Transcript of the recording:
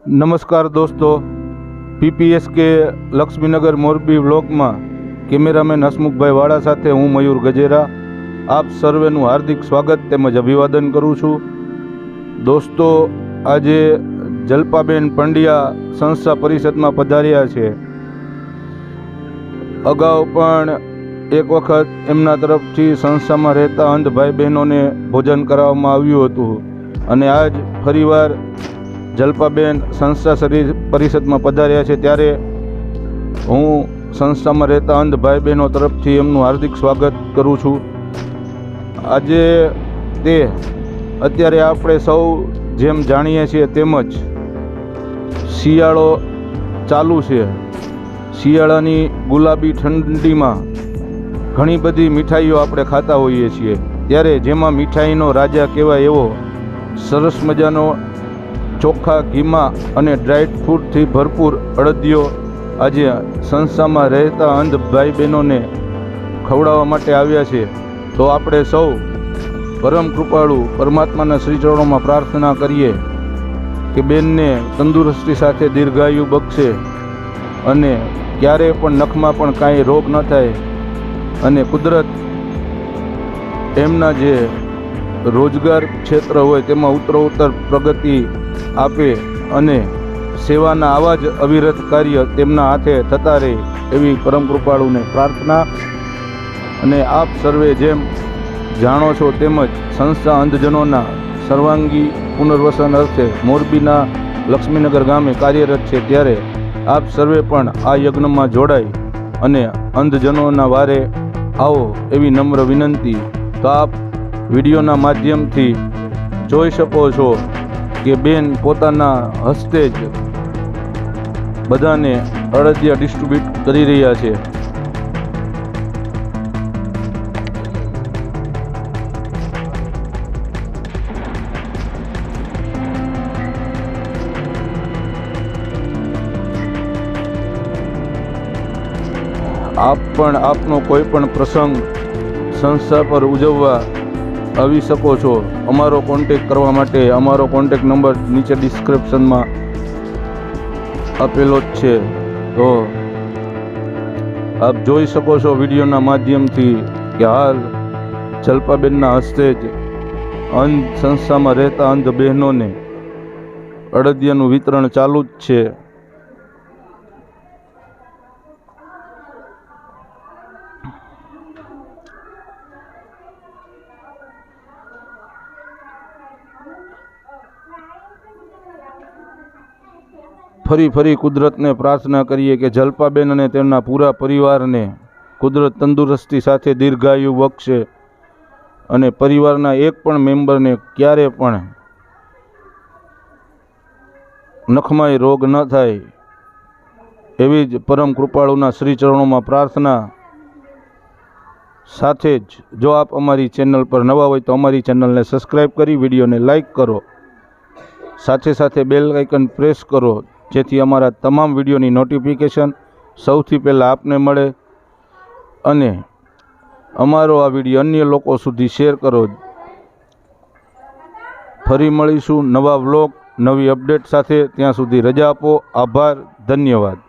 નમસ્કાર દોસ્તો, PPSK લક્ષ્મીનગર મોરબી વ્લોગમાં કેમેરામેન હસમુખભાઈ વાળા સાથે હું મયુર ગજેરા આપ સર્વેનું હાર્દિક સ્વાગત તેમજ અભિવાદન કરું છું. દોસ્તો, આજે જલ્પાબેન પંડ્યા સંસ્થા પરિષદમાં પધાર્યા છે. અગાઉ પણ એક વખત એમના તરફથી સંસ્થામાં રહેતા અંધ ભાઈ બહેનોને ભોજન કરાવવામાં આવ્યું હતું અને આજ ફરીવાર જલ્પાબેન સંસ્થા પરિષદમાં પધાર્યા છે. ત્યારે હું સંસ્થામાં રહેતા અંધ ભાઈ બહેનો તરફથી એમનું હાર્દિક સ્વાગત કરું છું. આજે અત્યારે આપણે સૌ જેમ જાણીએ છીએ તેમજ શિયાળો ચાલુ છે. શિયાળાની ગુલાબી ઠંડીમાં ઘણી બધી મીઠાઈઓ આપણે ખાતા હોઈએ છીએ. ત્યારે જેમાં મીઠાઈનો રાજા કહેવાય એવો સરસ મજાનો ચોખ્ખા ઘીમાં અને ડ્રાય ફ્રૂટથી ભરપૂર અડદિયો આજે સંસ્થામાં રહેતા અંધ ભાઈ બહેનોને ખવડાવવા માટે આવ્યા છે. તો આપણે સૌ પરમ કૃપાળુ પરમાત્માના શ્રીચરણોમાં પ્રાર્થના કરીએ કે બેનને તંદુરસ્તી સાથે દીર્ઘાયુ બક્ષે અને ક્યારેય પણ નખમાં પણ કાંઈ રોગ ન થાય અને કુદરત એમના જે રોજગાર ક્ષેત્ર હોય તેમાં ઉત્તરોત્તર પ્રગતિ આપે અને સેવાના આવા જ અવિરત કાર્ય તેમના હાથે થતા રહે એવી પરમ કૃપાળુને પ્રાર્થના. અને આપ સર્વે જેમ જાણો છો તેમજ સંસ્થા અંધજનોના સર્વાંગી પુનર્વસન અર્થે મોરબીના લક્ષ્મીનગર ગામે કાર્યરત છે. ત્યારે આપ સર્વે પણ આ યજ્ઞમાં જોડાઈ અને અંધજનોના વારે આવો એવી નમ્ર વિનંતી. તો આપ વિડીયોના માધ્યમથી જોઈ શકો છો કે બેન પોતાના હસ્તે જ બધાને અડદિયા ડિસ્ટ્રીબ્યુટ કરી રહ્યા છે. આપ પણ આપનો કોઈ પણ પ્રસંગ સંસ્થા પર ઉજવવા આવી શકો છો. અમારો કોન્ટેક કરવા માટે અમારો કોન્ટેક નંબર નીચે ડિસ્ક્રિપ્શનમાં આપેલો જ છે. તો આપ જોઈ શકો છો વિડીયોના માધ્યમથી કે હાલ જલ્પાબેનના હસ્તે જ સંસ્થામાં રહેતા અંધ બહેનોને અડદિયાનું વિતરણ ચાલુ જ છે. ફરી કુદરતને પ્રાર્થના કરીએ કે જલ્પાબેન અને તેમના પૂરા પરિવારને કુદરત તંદુરસ્તી સાથે દીર્ઘાયુ બક્ષે અને પરિવારના એક પણ મેમ્બરને ક્યારે પણ નખમાય રોગ ન થાય એવી જ પરમ કૃપાળુના શ્રીચરણોમાં પ્રાર્થના. સાથે જ જો આપ અમારી ચેનલ પર નવા હોય તો અમારી ચેનલને સબસ્ક્રાઈબ કરી વિડીયોને લાઈક કરો. સાથે બેલ આઇકન પ્રેસ કરો જેથી અમારા તમામ વિડીયોની નોટિફિકેશન સૌથી પહેલાં આપને મળે અને અમારો આ વિડીયો અન્ય લોકો સુધી શેર કરો. ફરી મળીશું નવા વ્લોગ નવી અપડેટ સાથે. ત્યાં સુધી રજા આપો. આભાર, ધન્યવાદ.